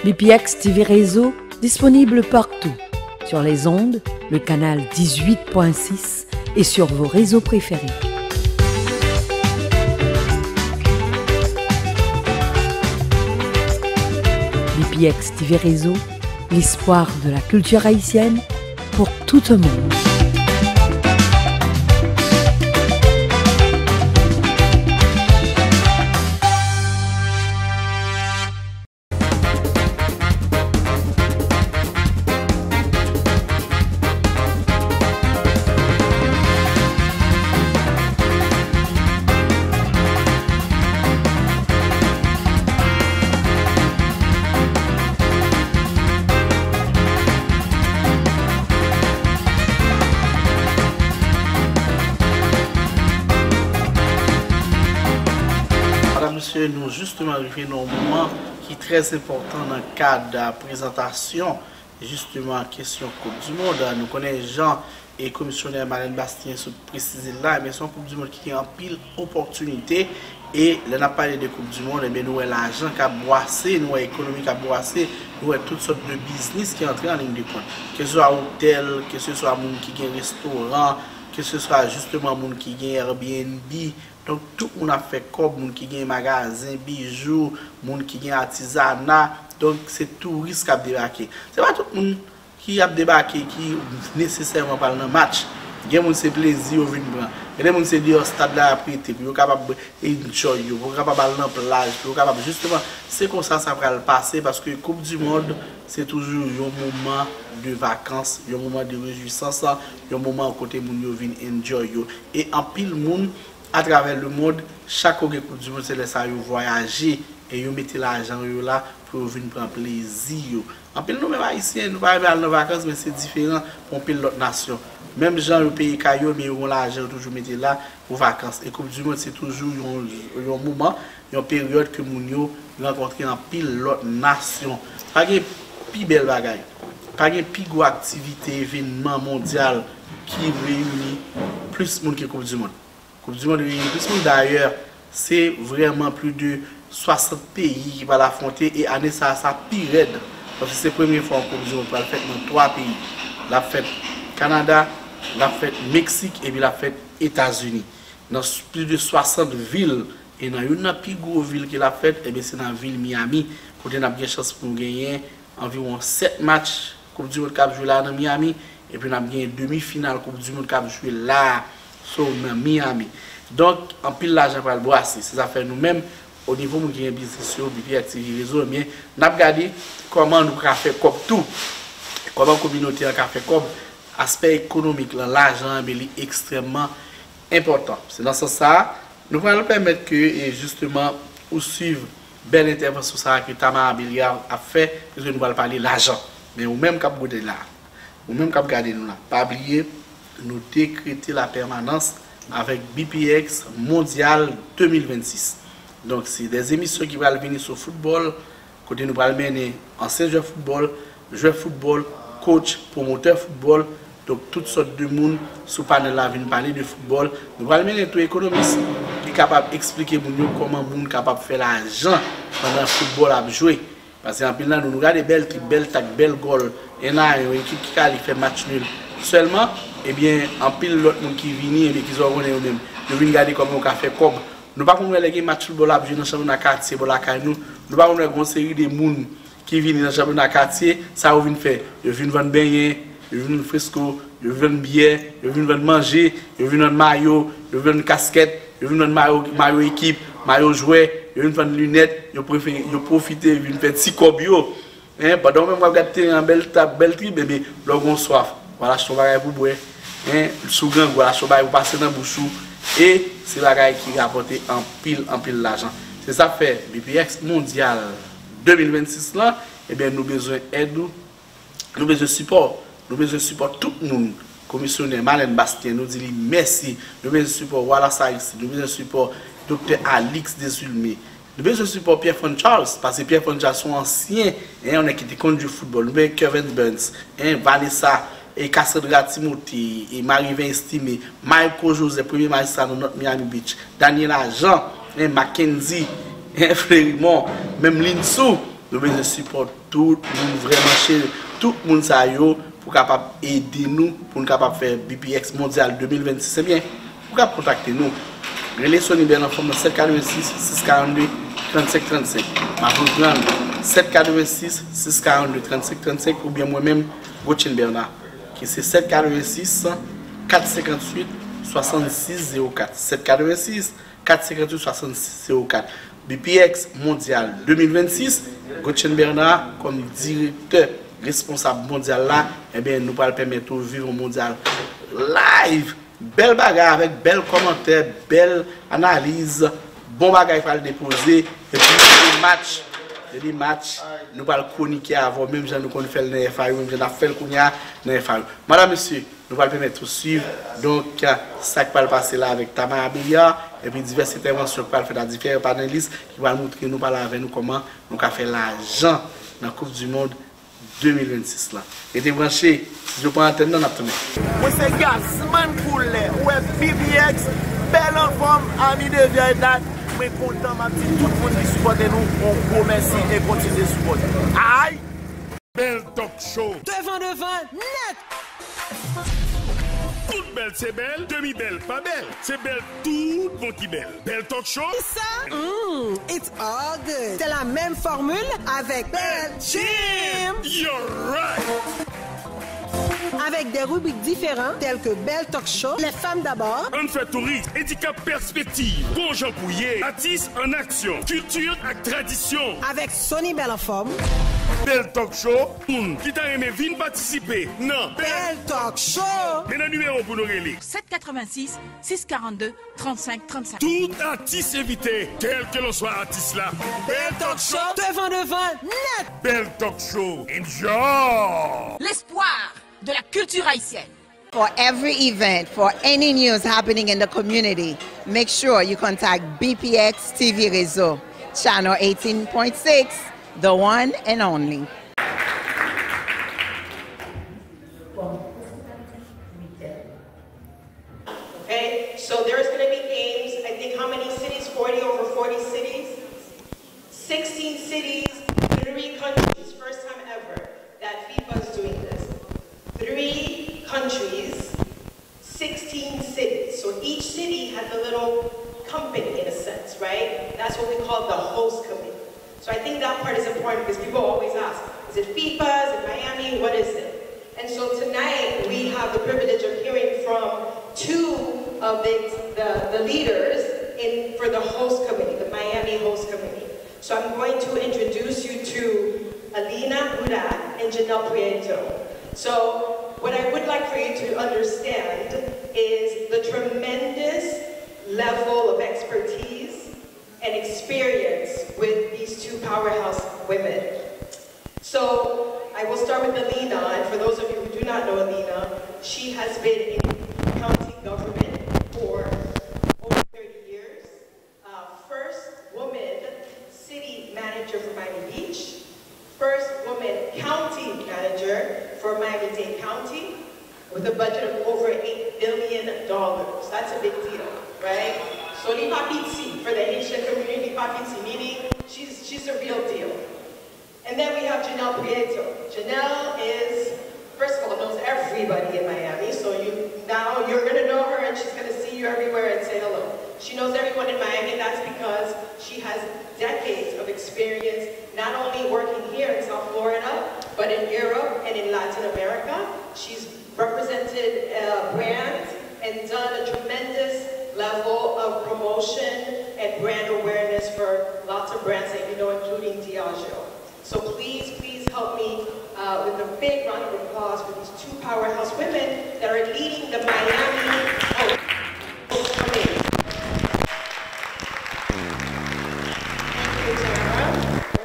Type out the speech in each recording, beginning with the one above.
BPX TV Reseau, disponible partout. Sur les ondes, le canal 18.6 et sur vos réseaux préférés. BPX TV Reseau, l'espoir de la culture haïtienne pour tout le monde. Monsieur, nous justement arrivés dans un moment qui est très important dans le cadre de la présentation, justement, question Coupe du Monde. Nous connaissons Jean et commissionnaire Marlène Bastien sont précisés là, mais c'est une Coupe du Monde qui a en pile opportunité. Et là, on a parlé de Coupe du Monde, et bien nous avons l'argent qui a boissé, nous avons l'économie qui a boissé, nous avons toutes sortes de business qui entrent en ligne de compte. Que ce soit hôtel, que ce soit monde qui a un restaurant, que ce soit justement monde qui a un Airbnb. Donc tout le monde a fait comme monde qui a un magasin, bijoux, monde qui a un artisanat. Donc c'est touriste qui a débarqué. Ce n'est pas tout le monde qui a débarqué qui nécessairement parle dans match. Il y a des gens qui ont plaisir au venir. Il y a des gens qui ont stade là après, puis ils sont capables d'enjoy, ils sont capables d'aller dans la plage, ils sont capables justement, c'est comme ça va le passer parce que la Coupe du Monde, c'est toujours un moment de vacances, un moment de réjouissance, un moment où côté moun vient enjoy. Et en pile monde à travers le monde, chaque Coupe du Monde, c'est laisser voyager et ils mettent l'argent là pour venir prendre plaisir. En pile nous même haïtiens, nous pas aller en vacances, mais c'est différent pour pile l'autre nation. Même gens au pays caillou, mais ils ont l'argent toujours mettre là pour vacances. Et Coupe du Monde, c'est toujours un moment, une période que nous rencontrons en pile l'autre nation. Pas de plus belle bagaille, pas de plus grosse activité, événement mondial qui réunit plus de monde que Coupe du Monde. Coupe du Monde réunit plus de monde d'ailleurs, c'est vraiment plus de 60 pays qui vont l'affronter et année ça pire raide. Parce que c'est la première fois en Coupe du Monde pour la fête dans 3 pays. La fête Canada, la fête Mexique et puis la fête États-Unis. Dans plus de 60 villes. Et dans une plus grosse ville qui la fête, c'est dans la ville Miami. Côté on a bien chance pour gagner environ 7 matchs Coupe du Monde qui a joué là dans Miami. Et puis on a bien demi-finale Coupe du Monde qui a joué là dans Miami. Donc en pile l'argent pour le brasser. C'est ça fait nous-mêmes au niveau où nous avons business sur BPX TV Reseau, nous avons regardé comment nous avons fait comme tout. Comment la communauté a fait comme aspect économique, l'argent est extrêmement important. C'est dans ce sens, nous allons permettre que justement, vous suivre belle intervention que Tamara Biliard a fait, parce que nous allons parler de l'argent. Mais vous-même, quand vous êtes là, vous-même, quand vous regardez nous là, pas oublier, nous décréter la permanence avec BPX Mondial 2026. Donc, c'est des émissions qui vont venir sur le football, côté nous allons mener ancien joueur de football, coach, promoteur football. Donc, toutes sortes de monde sur le panel là viennent parler de football. Nous allons mener tout économiste qui est capable d'expliquer comment les gens sont capables de faire l'argent pendant le football à jouer. Parce qu'en plus, nous regardons des belles trucs, belles tacs, belles goals. Et là, il y a une équipe qui fait match nul. Seulement, eh bien, en pile l'autre monde qui vient et qui ont eux-mêmes. Nous venons regarder comment on fait comme. Nous ne pouvons pas les matchs de football à jouer dans le championnat quartier. Nous ne pouvons pas une série de gens qui viennent dans le championnat quartier. Ça, vous venez faire. Ils viennent vendre beignets, ils viennent fresco, ils viennent bière, ils viennent manger, ils viennent maillot, ils viennent casquette, ils viennent maillot équipe, maillot jouet, ils viennent lunettes, ils profitent, ils viennent faire petit cobio. Pendant même regarder un bel trip, bébé, leur on soif. Voilà, je travaille pour boire. Sous grand, voilà, je travaille pour passer dans le bouchou. Et c'est la gueule qui rapporte en pile l'argent. C'est ça fait BPX Mondial 2026 là. Eh bien, nous avons besoin d'aide, nous avons besoin de support. Nous avons besoin de support tout le monde. Commissionnaire Marlène Bastien nous dit merci. Nous avons besoin de support Wallace Saïs. Nous avons besoin de support Dr. Alix Desulmé. Nous avons besoin de support Pierre Fon Charles. Parce que Pierre Fon Charles sont anciens. Et on a quitté contre du football. Nous avons Kevin Burns, Vanessa, et Cassandra Timothy, et Marie-Vin Estimé, Michael José, premier magistrat de notre Miami Beach, Daniel Jean, Mackenzie, Flérimont, même Linsou. nous besoin support tout le monde, vraiment tout le monde ça yo pour capable aider nous pour nous capable faire BPX mondial 2026. C'est bien. Pour capable contacter nous. Reseau Nibel en forme 746 642 35 35. Ma programme 746 642 35 35 ou bien moi-même Gauthier Bernard qui c'est 746 458 66 04 746 458 66 04. BPX mondial 2026, Gauthier Bernard comme directeur responsable mondial là, eh bien nous allons permettre de vivre mondial live, belle bagarre avec belles commentaires, belle analyse, bon bagarre pour le déposer et puis des matchs, nous allons chroniquer avant même nous qu'on fait le FAI, même nous fait le cognac dans FAI. Madame monsieur, nous allons permettre de suivre donc ça qui va le passer là avec Tamara Abia et puis diverses interventions qui va faire dans différents panélistes qui vont montrer nous parler avec nous comment nous avons fait l'argent dans la Coupe du Monde 2026 là. Et t'es branché, si je prends l'antenne, on a tourné. Moi c'est Gasman Koule, ouais BBX, belle en forme, ami de vieille date. Mais content, ma petite, tout le monde qui supporte nous, on gros merci et continue de supporter. Aïe! Belle talk show. Devant, net! Toute belle, c'est belle. Demi-belle, pas belle. C'est belle, tout bon qui belle. Belle talk show. Ça? It's all good. C'est la même formule avec Belle Jim. You're right. Avec des rubriques différentes telles que Belle Talk Show, Les femmes d'abord, On fait tourisme, handicap perspective, bon Jean Pouillet, artistes en action, culture et tradition. avec Sonny Belle en forme, Belle talk show. Qui t'a aimé, viens participer. Non. Belle Talk Show. Mais le numéro pour nous relire. 786 642 35 35. Tout artiste invité, quel que l'on soit artiste là. Belle talk show. Devant, net! Belle talk show. Enjoy. L'espoir de la culture haïtienne. For every event, for any news happening in the community, make sure you contact BPX TV Reseau, channel 18.6, the one and only. Okay, so there's going to be games. I think how many cities? 40, over 40 cities. 16 cities, 3 countries. First time ever that FIFA is doing this. 3 countries, 16 cities. So each city has a little company in a sense, right? That's what we call the host committee. So I think that part is important because people always ask, is it FIFA, is it Miami, what is it? And so tonight we have the privilege of hearing from 2 of the leaders for the host committee, the Miami host committee. So I'm going to introduce you to Alina Murat and Janelle Prieto. So what I would like for you to understand is the tremendous level of expertise and experience with these 2 powerhouse women. So I will start with Alina, and for those of you who do not know Alina, she has been in county government for over 30 years. First woman city manager for Miami Beach, first woman county manager for Miami-Dade County, with a budget of over $8 billion. That's a big deal, right? So Ni Papiti, for the Haitian community, Papiti meaning, she's a real deal. And then we have Janelle Prieto. Janelle is, first of all, knows everybody in Miami, so now you're going to know her and she's going to see you everywhere and say hello. She knows everyone in Miami, that's because she has decades of experience, not only working here in South Florida, but in Europe and in Latin America. She's represented brands and done a tremendous level of promotion and brand awareness for lots of brands that you know, including Diageo. So please, please help me with a big round of applause for these 2 powerhouse women that are leading the Miami host committee.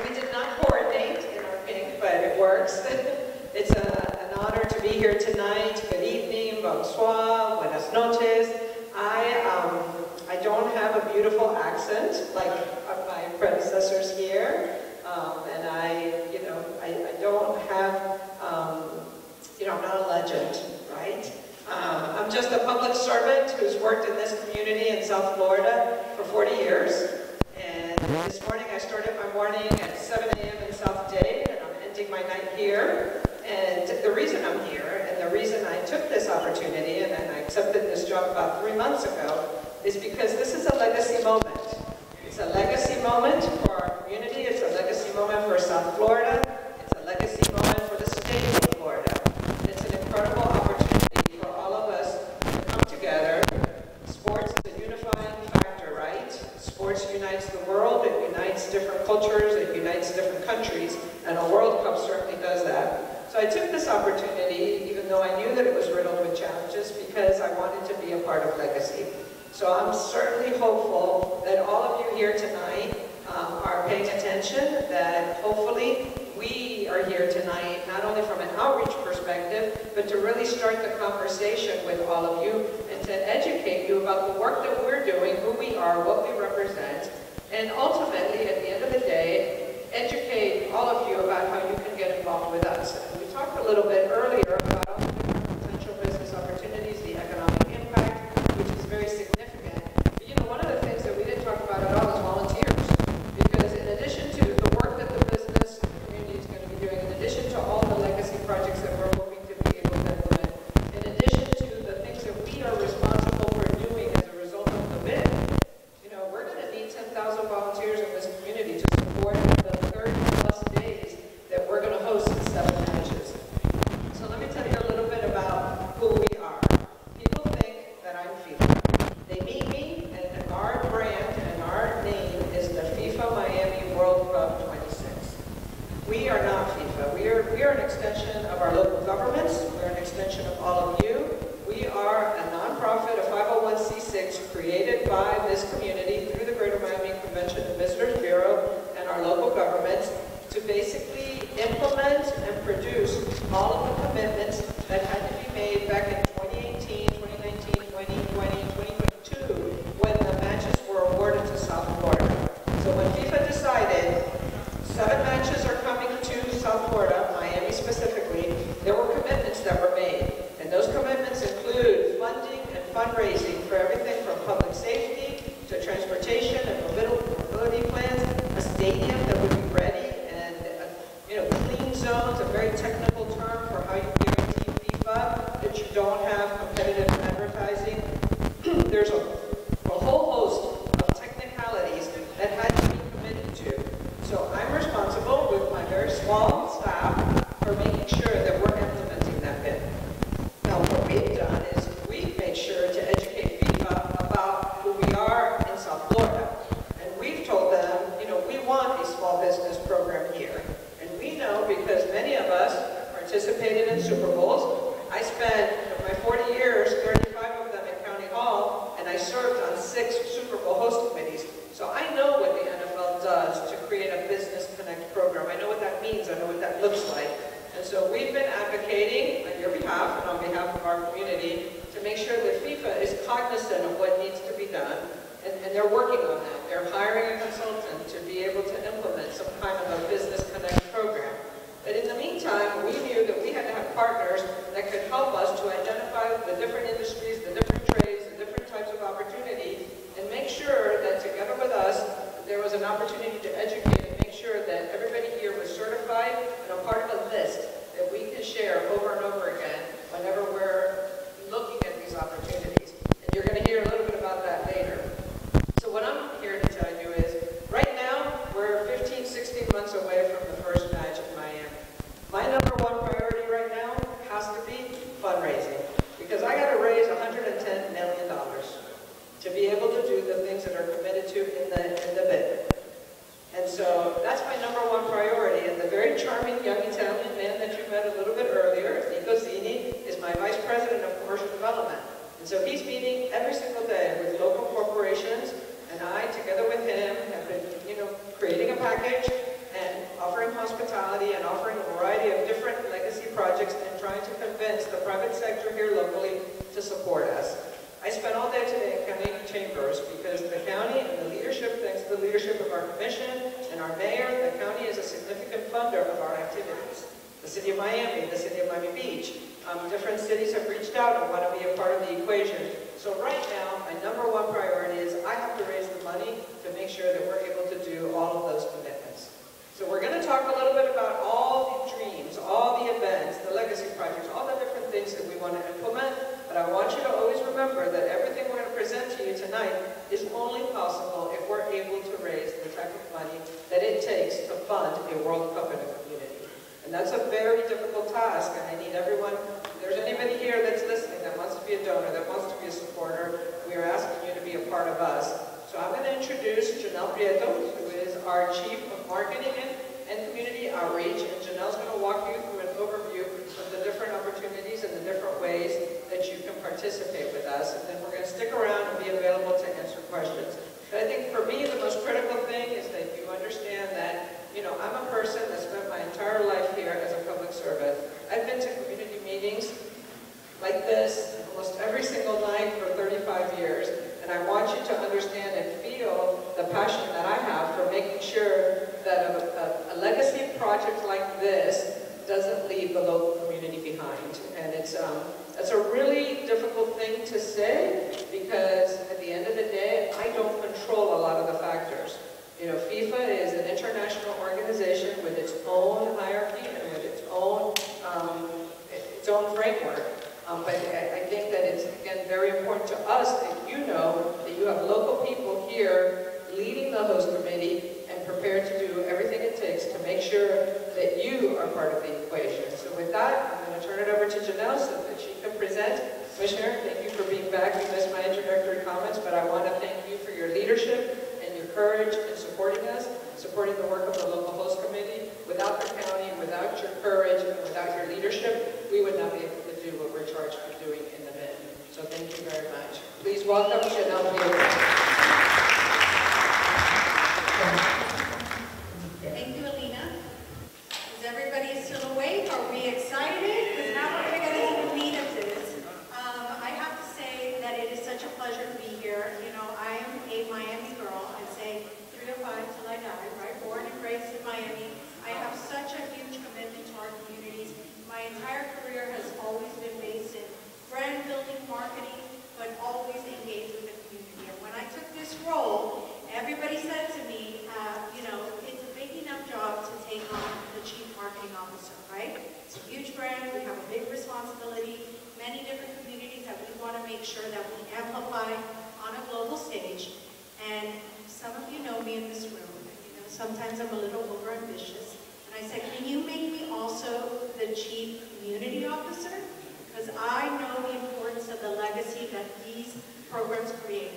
We did not coordinate in our pink, but it works. It's an honor to be here tonight. Good evening, bonsoir, buenas noches. I don't have a beautiful accent like my predecessors here, and I don't have, I'm not a legend, right? I'm just a public servant who's worked in this community in South Florida for 40 years. And this morning I started my morning at 7 a.m. in South Dade, and I'm ending my night here. And the reason I'm here, and the reason I took this opportunity, and I accepted this job about 3 months ago, is because this is a legacy moment. It's a legacy moment for our community. It's a legacy moment for South Florida. It's a legacy moment for the state of Florida. It's an incredible opportunity for all of us to come together. Sports is a unifying factor, right? Sports unites the world. It unites different cultures. It unites different countries. And a World Cup certainly does that. So I took this opportunity, even though I knew that it was riddled with challenges, because I wanted to be a part of legacy. So I'm certainly hopeful that all of you here tonight are paying attention, that hopefully we are here tonight, not only from an outreach perspective, but to really start the conversation with all of you and to educate you about the work that we're doing, who we are, what we represent, and ultimately, at the end of the day, educate all of you about how you can get involved with us. And we talked a little bit earlier about all the different potential business opportunities, the economic impact, which is very significant. But you know, one of the things that we didn't talk about at all is volunteers. Because in addition to the work that the business community is going to be doing, in addition to all the legacy projects that we're hoping to be able to implement, in addition to the things that we are responsible for doing as a result of the bid, you know, we're going to need 10,000 volunteers in this community to support the 30-plus days that we're going to host in 7 matches. So let me tell you a little bit about who we are. People think that I'm FIFA. They meet me, and our brand and our name is the FIFA Miami World Cup 26. We are not FIFA. We are an extension of our local governments. We're an extension of all of you. We are a nonprofit, a 501c6 created by this community through the Greater Miami Convention and Visitors Bureau and our local governments to basically implement and produce all of the commitments that had to be made back in 2018, 2019, 2020, 2022 when the matches were awarded to South Florida. So when FIFA decided 7 matches are coming to South Florida, Miami specifically, there were commitments that were made. And those commitments include funding and fundraising for everything from public safety to transportation and mobility plans, a stadium that would be ready, and clean zones, a very technical term for how you guarantee FIFA that you don't have competitive advertising. There's a whole host of technicalities that had to be committed to. So I'm responsible with my very small staff for making sure that we're implementing that bid. Now, what we've done is we've made sure to educate FIFA about who we are in South Florida. And we've told them, we want a small business program here. And we know because many of us participated in Super Bowls. I spent my 40 years, 35 of them in County Hall, and I served on 6 Super Bowl host committees. So I know what the NFL does to create a Business Connect program. I know what that means. I know what that looks like. And so we've been advocating on your behalf and on behalf of our community to make sure that FIFA is cognizant of what needs to be done. And they're working on that. They're hiring a consultant to be able to implement some kind of a Business Connect program. But in the meantime, we knew that we had to have partners that could help us to identify the different industries, the different trades, the different types of opportunity, and make sure that together with us, there was an opportunity to educate and make sure that everybody here was certified and a part of a list that we can share over and over again whenever we're looking at these opportunities. And you're going to hear a little bit about that later. So what I'm here to tell you is, right now, we're 15, 16 months away from the first match in Miami. My number one priority right now has to be fundraising, because I got to raise $110 million to be able to do the things that are committed to in the bid. And so that's my number one priority. And the very charming young Italian man that you met a little bit earlier, Nico Zini, is my vice president of commercial development. And so he's meeting every single day with local corporations, and I, together with him, have been, creating a package and offering hospitality and offering a variety of different legacy projects and trying to convince the private sector here locally to support us. I spent all day today in county chambers because the county and the leadership, thanks to the leadership of our commission and our mayor, the county is a significant funder of our activities. The city of Miami, the city of Miami Beach, different cities have reached out and want to be a part of the equation. So right now, my number one priority is I have to raise the money to make sure that we're able to do all of those commitments. So we're going to talk a little bit about all the dreams, all the events, the legacy projects, all the different things that we want to implement. But I want you to always remember that everything we're going to present to you tonight is only possible if we're able to raise the type of money that it takes to fund a World Cup in a community. And that's a very difficult task, and I need everyone, if there's anybody here that's listening that wants to be a donor, that wants to be a supporter, we are asking you to be a part of us. So I'm going to introduce Janelle Prieto, who is our Chief of Marketing and Community Outreach, and Janelle's going to walk you through an overview of the different opportunities and the different ways that you can participate with us, and then we're going to stick around and be available to answer questions. But I think for me, the most critical thing is that you understand that, you know, I'm a person that spent my entire life here as a public servant. I've been to community meetings like this almost every single night for 35 years, and I want you to understand and feel the passion that I have for making sure that a legacy project like this doesn't leave the local community behind. And it's a really difficult thing to say, because at the end of the day, I don't control a lot of the factors. You know, FIFA is an international organization with its own hierarchy and with its own framework. But I think that it's, again, very important to us that you know that you have local people here leading the host committee and prepared to do everything it takes to make sure that you are part of the equation. So with that, I'm going to turn it over to Janelle so that she can present. Commissioner, thank you for being back. You missed my introductory comments, but I want to thank you for your leadership and your courage in supporting us, supporting the work of the local host committee. Without the county, without your courage, and without your leadership, we would not be able to do what we're charged with doing in the Mid. So thank you very much. Please welcome Janelle Prieto. Thank you, Alina. Is everybody still awake? Are we excited? Because now we're going to get into the meat of this. I have to say that it is such a pleasure to be here. You know, I am a Miami girl. I say 3 to 5 till I die, right? Born and raised in Miami. I have such a huge commitment to our communities. My entire career has always been based in brand building, marketing, but always engaged with the community. And when I took this role, everybody said to me, you know, it's a big enough job to take on the Chief Marketing Officer, right? It's a huge brand, we have a big responsibility, many different communities that we want to make sure that we amplify on a global stage. And some of you know me in this room. You know, sometimes I'm a little overambitious. And I said, can you make me also the Chief Community Officer? Because I know the importance of the legacy that these programs create.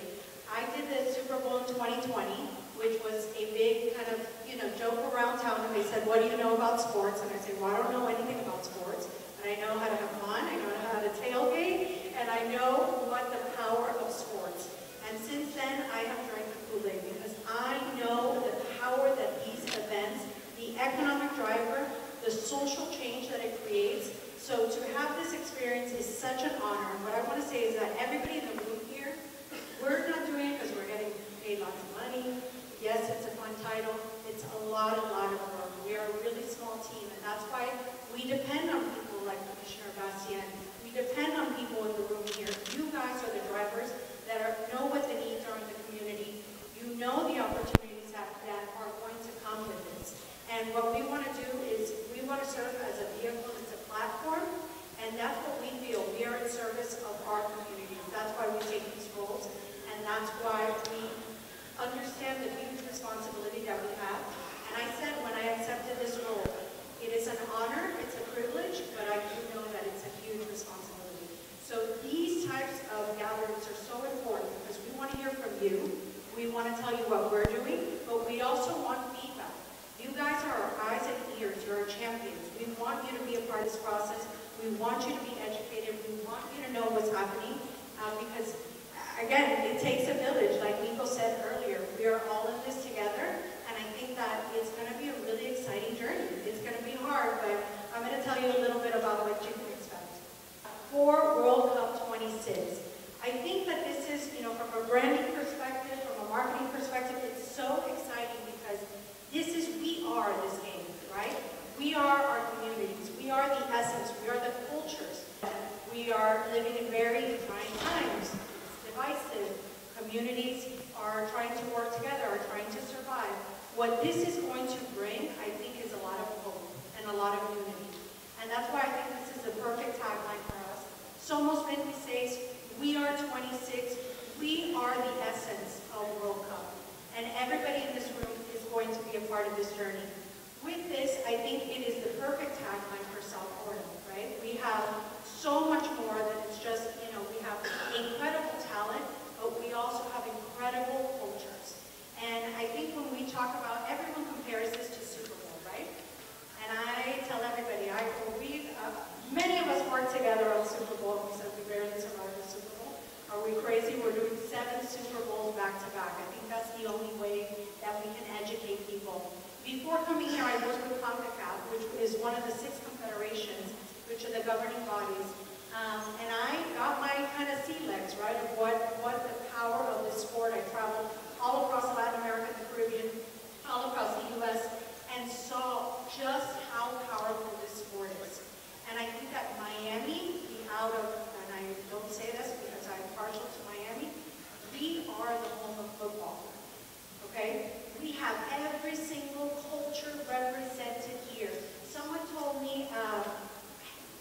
I did the Super Bowl in 2020, which was a big kind of, you know, joke around town. And they said, what do you know about sports? And I said, well, I don't know anything about sports. But I know how to have fun, I know how to tailgate, and I know what the power of sports. And since then, I have drank the Kool-Aid because I know the power that these events, the economic driver, the social change that it creates. So to have this experience is such an honor. And what I want to say is that everybody in the room here, we're not doing it because we're getting paid lots of money. Yes, it's a fun title. It's a lot of work. We are a really small team, and that's why we depend on people like Commissioner Bastien. We depend on people in the room here. You guys are the drivers that know what the needs are in the community. You know the opportunities that are going to come with this. And what we want to do is we want to serve as a vehicle, as a platform, and that's what we feel. We are in service of our communities. That's why we take these roles, and that's why we understand the huge responsibility that we have. And I said when I accepted this role, it is an honor, it's a privilege, but I do know that it's a huge responsibility. So these types of gatherings are so important because we want to hear from you. We want to tell you what we're doing, but we also want feedback. You guys are our eyes and ears. You're our champions. We want you to be a part of this process. We want you to be educated. We want you to know what's happening because, again, it takes a village. Like Nico said earlier, we are all in this together, and I think that it's going to be a really exciting journey. It's going to be hard, but I'm going to tell you a little bit about what you can expect. For World Cup 26, I think that this is, you know, from a branding perspective, from a marketing perspective, it's so exciting because we are this game, right? We are our communities. We are the essence. We are the cultures. We are living in very trying times. communities are trying to work together, are trying to survive. What this is going to bring, I think, is a lot of hope and a lot of unity. And that's why I think this is the perfect tagline for us. Somos 26, we are 26, we are the essence of World Cup. And everybody in this room is going to be a part of this journey. With this, I think it is the perfect tagline for South Florida, right? We have so much more than it's just, you know, we have incredible talent, but we also have incredible cultures. And I think when we talk about, everyone compares this to Super Bowl, right? And I tell everybody, many of us work together on Super Bowl, we said we barely survived the Super Bowl. Are we crazy? We're doing 7 Super Bowls back to back. I think that's the only way that we can educate people. Before coming here, I worked with CONCACAF, which is one of the 6 confederations, which are the governing bodies. And I got my kind of sea legs, right, of what the power of this sport. I traveled all across Latin America, the Caribbean, all across the U.S., and saw just how powerful this sport is. And I think that Miami, and I don't say this because I'm partial to Miami, we are the home of football, okay? We have every single culture represented here. Someone told me,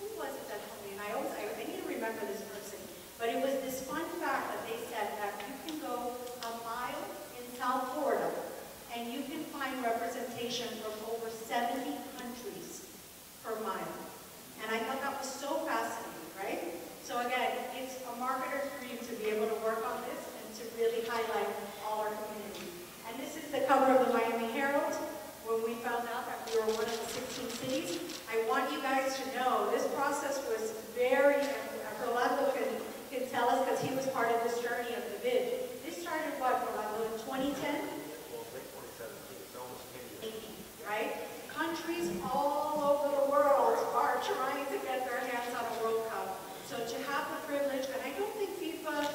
who was it that told me? And I need to remember this person. But it was this fun fact that they said that you can go a mile in South Florida and you can find representation from over 70 countries per mile. And I thought that was so fascinating, right? So again, it's a marketer's dream to be able to work on this and to really highlight all our communities. And this is the cover of the Miami Herald. When we found out that we were one of the 16 cities, I want you guys to know this process was very, Rolando can tell us because he was part of this journey of the bid. This started what, Rolando, in 2010? Right? Countries all over the world are trying to get their hands on a World Cup. So to have the privilege, and I don't think FIFA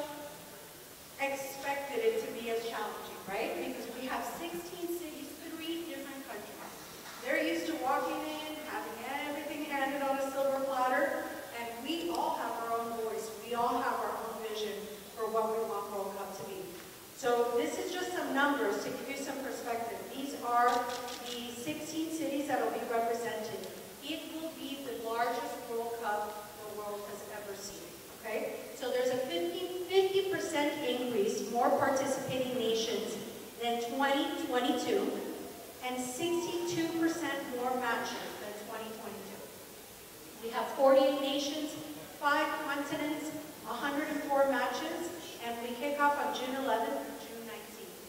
expected it to be as challenging, right? Because we have 16 cities, 3 different countries. They're used to walking in, having everything handed on a silver platter, and we all have our own voice. We all have our own vision for what we want World Cup to be. So this is just some numbers to give you some perspective. These are the 16 cities that will be represented. It will be the largest World Cup the world has ever seen, okay? So there's a 50% increase, more participating nations than 2022, and 62% more matches than 2022. We have 48 nations, 5 continents, 104 matches, and we kick off on June 11th and June 19th.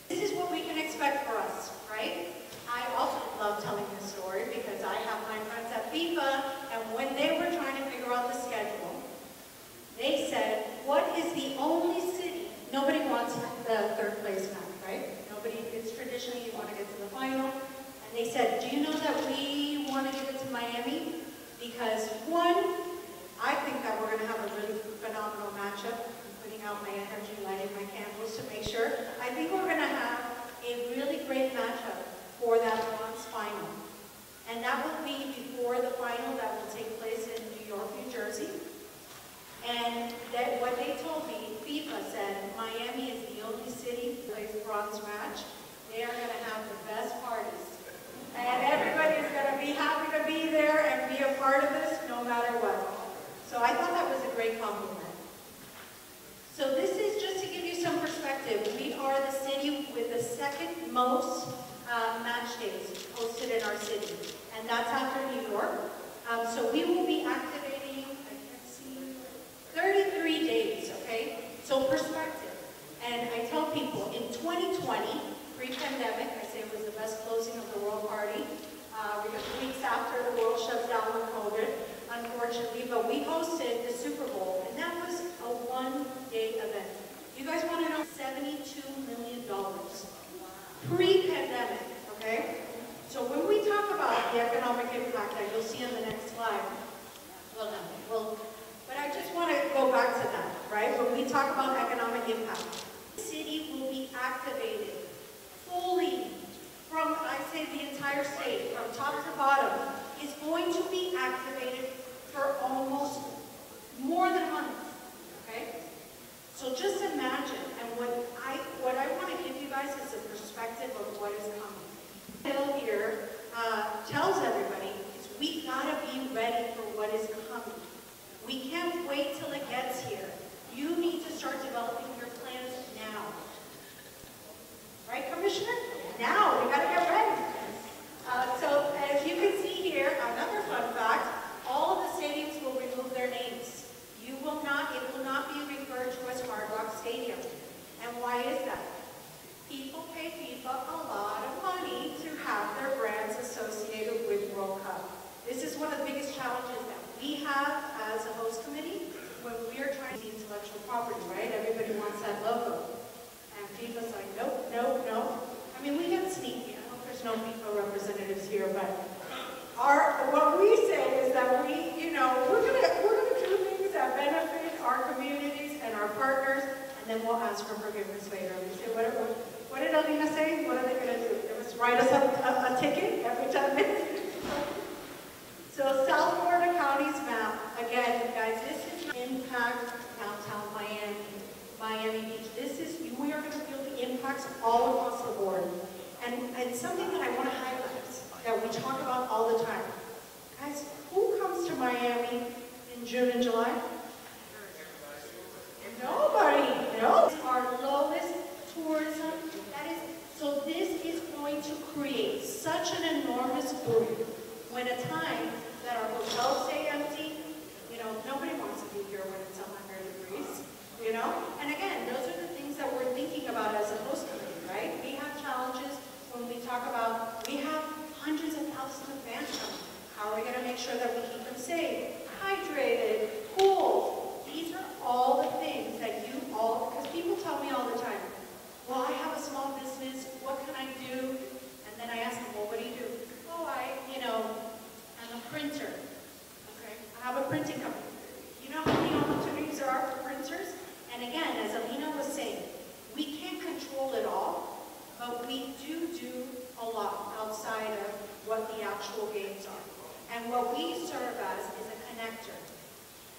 This is what we can expect for us, right? I also love telling this story because I have my friends at FIFA, and when they were trying to figure out the schedule, they said, what is the only city? Nobody wants the 3rd place match, right? Nobody, it's traditionally you want to get to the final. And they said, do you know that we want to give it to Miami? Because 1, I think that we're going to have a really phenomenal matchup. I'm putting out my energy, lighting my candles to make sure. I think we're going to have a really great matchup for that bronze final. And that will be before the final that will take place in New York, New Jersey. And that what they told me, FIFA said, Miami is the only city that plays bronze match. They are going to have the best parties. And everybody's going to be happy to be there and be a part of this no matter what. So I thought that was a great compliment. So this is just to give you some perspective. We are the city with the 2nd most match days hosted in our city. And that's after New York. So we will be activating, I can't see, 33 days, okay? So perspective. And I tell people, in 2020, pre-pandemic, I say it was the best closing of the World Party, because weeks after the world shuts down with COVID, unfortunately, but we hosted the Super Bowl, and that was a 1-day event. You guys want to know $72 million pre-pandemic, okay? So when we talk about the economic impact that you'll see on the next slide, but I just want to go back to that, right? When we talk about economic impact, the city will be activated fully from, I say the entire state, from top to bottom, is going to be activated for almost more than a month, okay? So just imagine challenges that we have as a host committee when we are trying to see intellectual property, right? Everybody wants that logo. And FIFA's like, nope, nope, nope. I mean, we get sneaky. I hope there's no FIFA representatives here, but what we say is that we're gonna do things that benefit our communities and our partners, and then we'll ask for forgiveness later. We say, what did Alina say? What are they gonna do? They must write us a ticket every 10 minutes. So South Florida County's map, again, guys, this is impact downtown Miami Beach. We are going to feel the impacts all across the board. And something that I want to highlight that we talk about all the time. Guys, who comes to Miami in June and July? Nobody. No. It's our lowest tourism. So this is going to create such an enormous boom when a time that our hotels stay empty, nobody wants to be here when it's 100 degrees, And again, those are the things that we're thinking about as a host committee, right? We have challenges when we talk about, we have hundreds of thousands of fans coming. How are we going to make sure that we keep them safe, hydrated, cool? These are all the things that because people tell me all the time, well, I have a small business, what can I do? And then I ask them, well, what do you do? Oh, I'm a printer. Okay, I have a printing company. You know how many opportunities there are for printers? And again, as Alina was saying, we can't control it all, but we do a lot outside of what the actual games are. And what we serve as is a connector.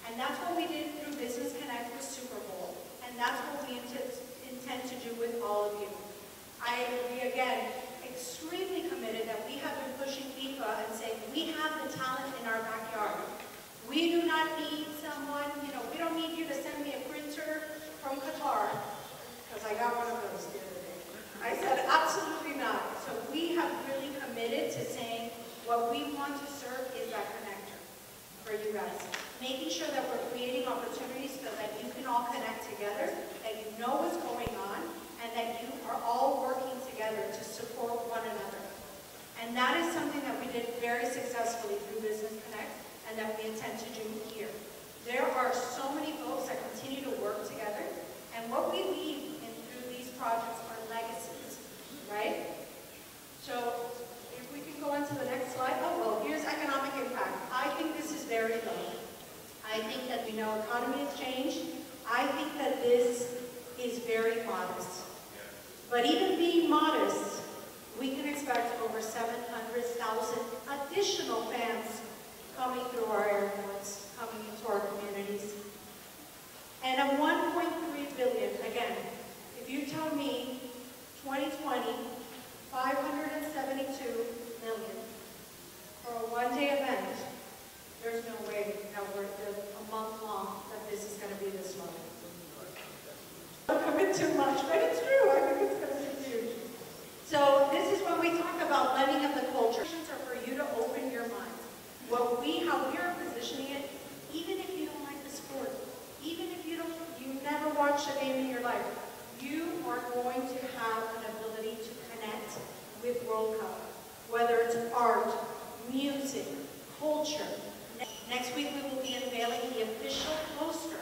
And that's what we did through Business Connect with Super Bowl. And that's what we intend to do with all of you. We again, extremely committed that we have been pushing FIFA and saying we have the talent in our backyard. We do not need someone, we don't need you to send me a printer from Qatar, because I got one of those the other day. I said, absolutely not. So we have really committed to saying what we want to serve is that connector for you guys. Making sure that we're creating opportunities so that you can all connect together, that you know what's going on, and that you are all working together to support one another. And that is something that we did very successfully through Business Connect, and that we intend to do here. There are so many folks that continue to work together, and what we leave through these projects are legacies, right? So if we can go on to the next slide. Oh, well, here's economic impact. I think this is very low. I think that we know economy has changed. I think that this is very modest. But even being modest, we can expect over 700,000 additional fans coming through our airports, coming into our communities. And a 1.3 billion, again, if you tell me 2020, 572 million for a one-day event, there's no way that we're a month long that this is going to be this low. Don't commit too much, but it's true. I think it's going to be huge. So this is when we talk about blending of the culture. Are for you to open your mind. How we are positioning it, even if you don't like the sport, even if you never watched a game in your life, you are going to have an ability to connect with World Cup, whether it's art, music, culture. Next week we will be unveiling the official poster.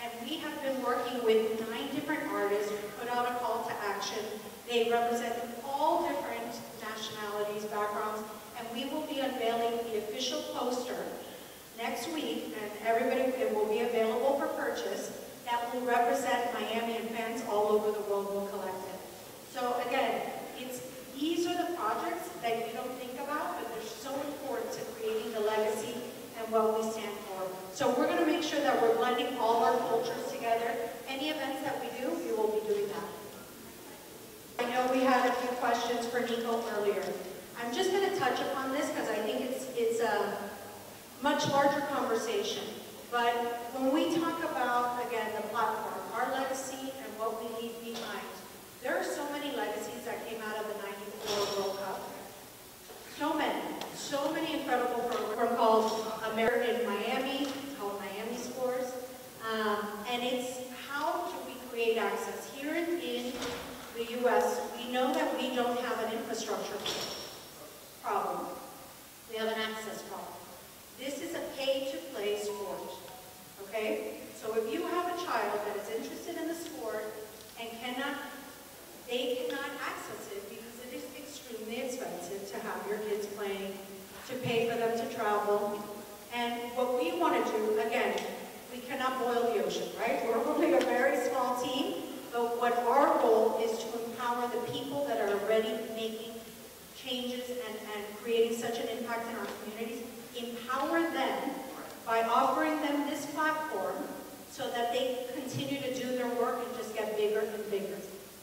And we have been working with 9 different artists who put out a call to action. They represent all different nationalities, backgrounds, and we will be unveiling the official poster next week, and it will be available for purchase, that will represent Miami and fans all over the world will collect it. So again, these are the projects that you don't think about, but they're so important to creating the legacy and what we stand for. So we're going to make sure that we're blending all our cultures together. Any events that we do, we will be doing that. I know we had a few questions for Nico earlier. I'm just going to touch upon this because I think it's a much larger conversation. But when we talk about, again, the platform, our legacy and what we leave behind, there are so many legacies that came out of the '94 World Cup. So many incredible programs called America in Miami, called Miami Scores. And it's how do we create access? Here in the U.S., we know that we don't have an infrastructure problem. We have an access problem. This is a pay-to-play sport, okay? So if you have a child that is interested in the sport and they cannot access it because it is extremely expensive to have your kids playing, to pay for them to travel. And what we want to do, again, we cannot boil the ocean, right? We're only a very small team, but what our goal is to empower the people that are already making changes and creating such an impact in our communities, empower them by offering them this platform so that they continue to do their work and just get bigger and bigger.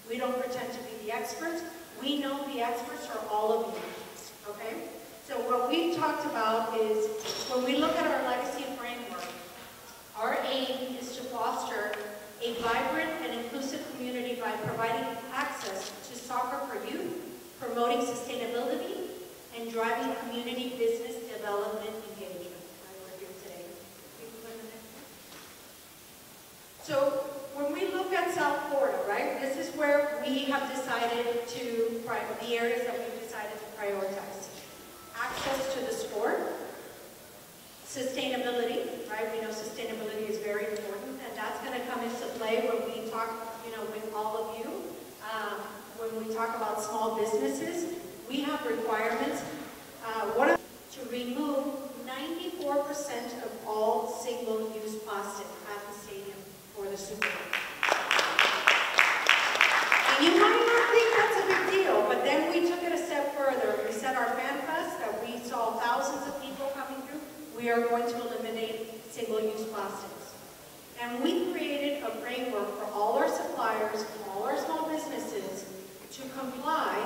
We don't pretend to be the experts. We know the experts are all of you, okay? So what we've talked about is, when we look at our legacy framework, our aim is to foster a vibrant and inclusive community by providing access to soccer for youth, promoting sustainability, and driving community business development engagement. We're here today. So when we look at South Florida, right, this is where we have decided to, the areas that we've decided to prioritize. Access to the sport, sustainability, right? We know sustainability is very important, and that's going to come into play when we talk, with all of you. When we talk about small businesses, we have requirements. To remove 94% of all single-use plastic at the stadium for the Super Bowl. And you might not think that's a big deal, but then we took it a step further. We said our fan fest that we saw thousands of people coming through, we are going to eliminate single-use plastics. And we created a framework for all our suppliers, all our small businesses to comply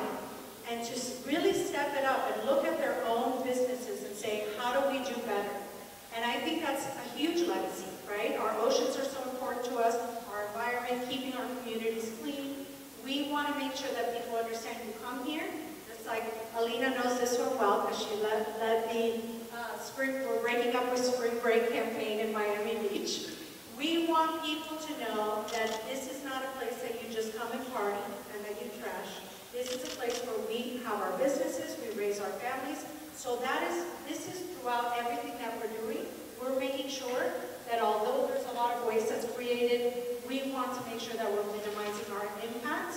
and to really step it up and look at their own businesses and say, how do we do better? And I think that's a huge legacy, right? Our oceans are so important to us, our environment, keeping our communities clean. We want to make sure that people understand you come here. It's like Alina knows this one well because she led the we're breaking up with spring break campaign in Miami Beach. We want people to know that this is not a place that you just come and party and that you trash. This is a place where we have our businesses, we raise our families. So this is throughout everything that we're doing. We're making sure that although there's a lot of waste that's created, we want to make sure that we're minimizing our impact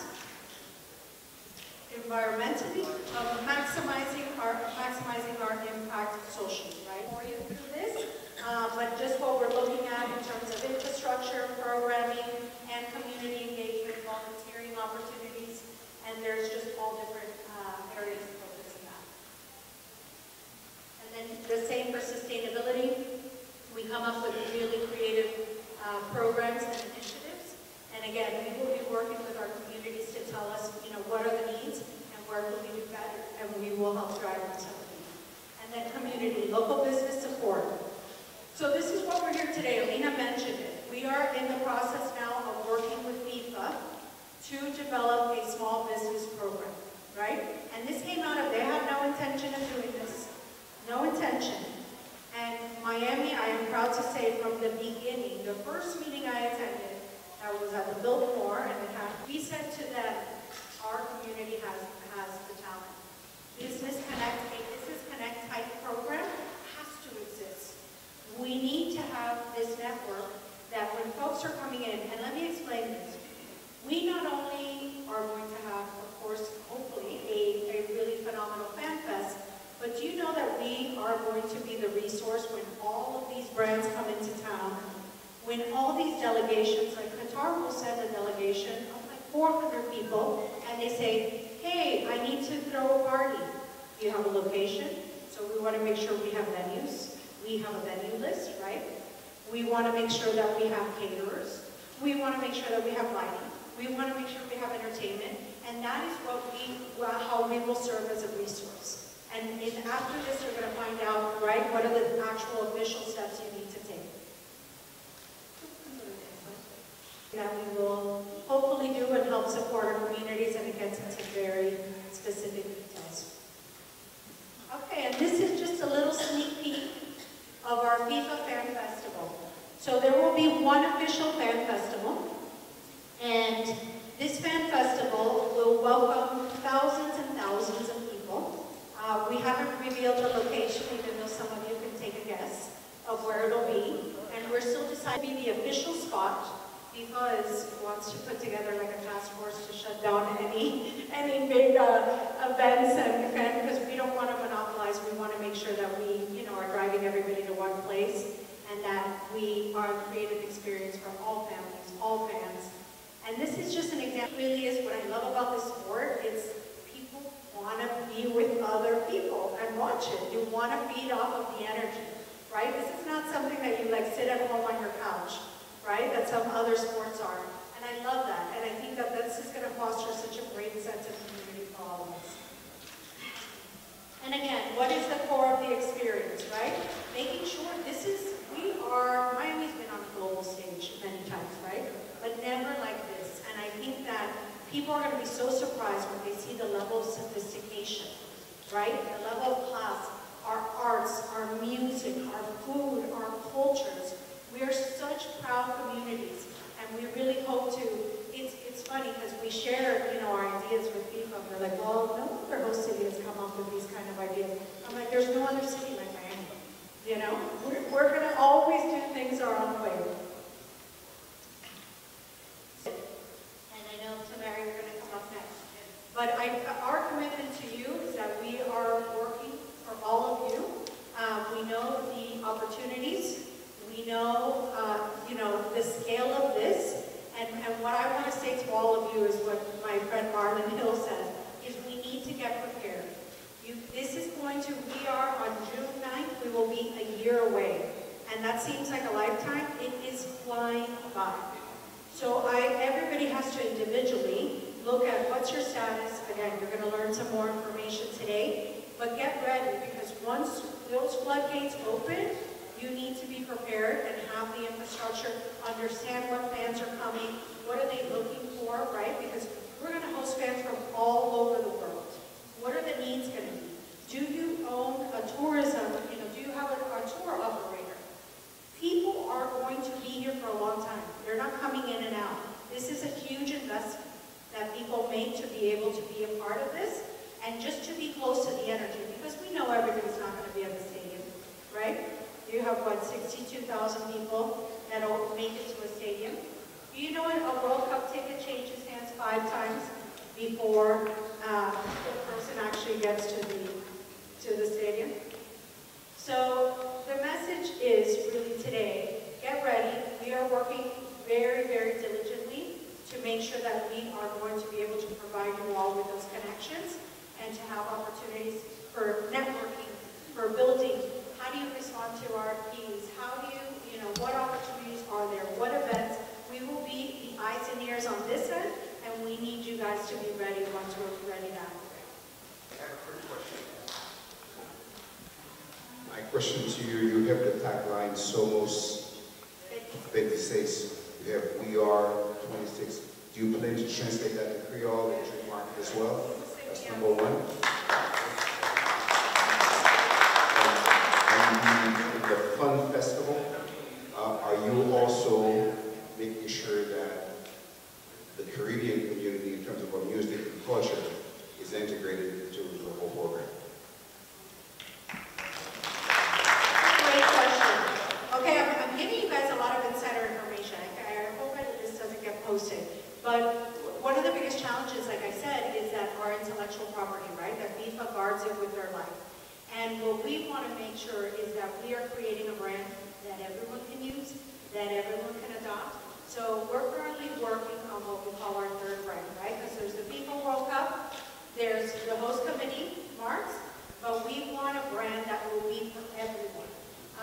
environmentally, maximizing our impact socially, right? For you through this, but just what we're looking at in terms of infrastructure, programming, and community engagement, volunteering opportunities, and there's just all different areas of focus in that. And then the same for sustainability. We come up with really creative programs and initiatives. And again, we will be working with our communities to tell us, what are the needs and where can we do better, and we will help drive them to them. And then community, local business support. So this is what we're here today. Alina mentioned it. We are in the process now of working with Fifa to develop a small business program, right? And this came out of, they had no intention of doing this. No intention. And Miami, I am proud to say from the beginning, the first meeting I attended, I was at the Biltmore, and we said to them, our community has the talent. Business Connect type program has to exist. We need to have this network that when folks are coming in, and let me explain this. We not only are going to have, of course, hopefully, a really phenomenal fan fest, but do you know that we are going to be the resource when all of these brands come into town, when all these delegations, like Qatar will send a delegation of like 400 people, and they say, hey, I need to throw a party. Do you have a location? So we want to make sure we have venues. We have a venue list, right? We want to make sure that we have caterers. We want to make sure that we have lighting. We want to make sure we have entertainment. And that is how we will serve as a resource. And after this, you're going to find out, right, what are the actual official steps you need to take. That we will hopefully do and help support our communities, and it gets into very specific details. Okay, and this is just a little sneak peek of our FIFA Fan Festival. So there will be one official fan festival, and this fan festival will welcome thousands and thousands of people. We haven't revealed the location, even though some of you can take a guess. excited to be the official spot. FIFA wants to put together like a task force to shut down any big events and because we don't want to monopolize. We want to make sure that we, are driving everybody to one place and that we are creating an experience for all families, all fans. And this is just an example. It really is what I love about this sport. It's people want to be with other people and watch it. You want to feed off of the energy, right? This is not something that you like sit at home on your couch, right? That some other sports are. And I love that. And I think that this is going to foster such a great sense of community for all of us. And again, what is the core of the experience, right? Making sure Miami's been on a global stage many times, right? But never like this. And I think that people are going to be so surprised when they see the level of sophistication, right? The level of class, our arts, our music, our food, our cultures. We are such proud communities, and we really hope to. It's funny because we share, our ideas with FIFA. We're like, well, no other host city has come up with these kind of ideas. I'm like, there's no other city like Miami. We're going to always do things our own way. And I know, Tamara, you're going to come up next. But our commitment to you is that we are working for all of you. We know the opportunities. We know, the scale of this. And what I want to say to all of you is what my friend Marlon Hill said, is we need to get prepared. We are on June 9th, we will be a year away. And that seems like a lifetime. It is flying by. So everybody has to individually look at what's your status. Again, you're going to learn some more information today. But get ready, because once those floodgates open, you need to be prepared and have the infrastructure, understand what fans are coming, what are they looking for, right? Because we're going to host fans from all over the world. What are the needs going to be? Do you own a tourism, do you have a tour operator? People are going to be here for a long time. They're not coming in and out. This is a huge investment that people make to be able to be a part of this and just to be close to the energy, because we know everybody's not going to be at the stadium, right? You have, 62,000 people that'll make it to a stadium. Do you know a World Cup ticket changes hands 5 times before the person actually gets to the stadium? So the message is really today, get ready. We are working very, very diligently to make sure that we are going to be able to provide you all with those connections and to have opportunities for networking, for building. How do you respond to RFPs? How do you, what opportunities are there? What events? We will be the eyes and ears on this end, and we need you guys to be ready once we're ready to activate. I have a quick question. My question to you, you have the tagline, Somos 26. You have We Are 26. Do you plan to translate that to Creole and trademark it as well? That's number one. The Fun Festival, are you also making sure that the Caribbean community, in terms of our music and culture, is integrated into the whole program? Great question. Okay, I'm giving you guys a lot of insider information. I hope that this doesn't get posted. But one of the biggest challenges, like I said, is that our intellectual property, right? That FIFA guards it with their life. And what we want to make sure is that we are creating a brand that everyone can use, that everyone can adopt. So we're currently working on what we call our third brand, right? Because there's the FIFA World Cup, there's the host committee, Marks, but we want a brand that will be for everyone.